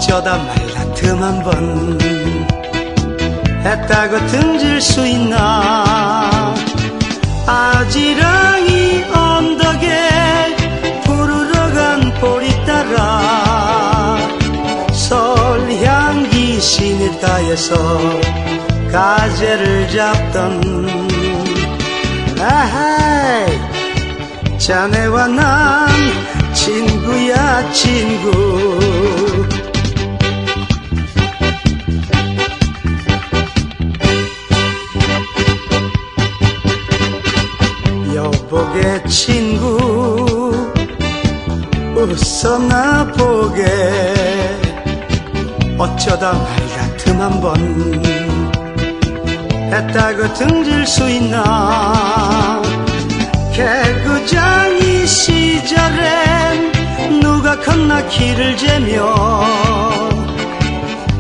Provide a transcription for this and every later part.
어쩌다 말 다툼 한번 했다고 등질 수 있나. 아지랑이 언덕에 부르러 간 보리 따라 설향기 시냇가에서 가재를 잡던 아하이 자네와 난 친구야 친구. 여보게 친구 웃어나 보게 어쩌다 말 다툼 한번 했다고 등질 수 있나. 개구장이 시절엔 누가 컸나 키를 재며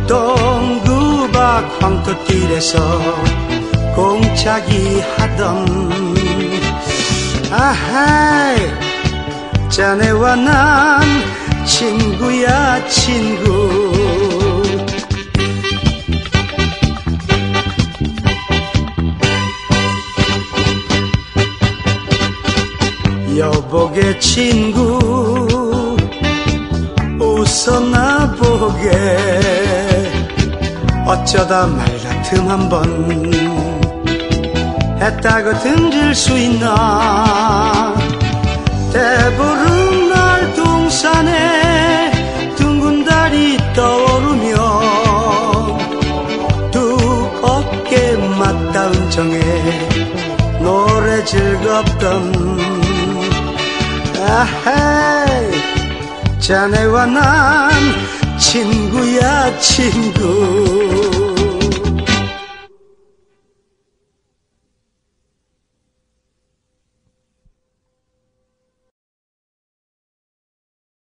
동구박 황토길에서 공차기 하던 아하이 자네와 난 친구야 친구. 여보게 친구 웃어나 보게 어쩌다 말 다툼 한번 했다고 등질 수 있나. 대보름날 동산에 둥근 달이 떠오르며 두 어깨 맞닿은 정에 노래 즐겁던 아하이 자네와 난 친구야 친구.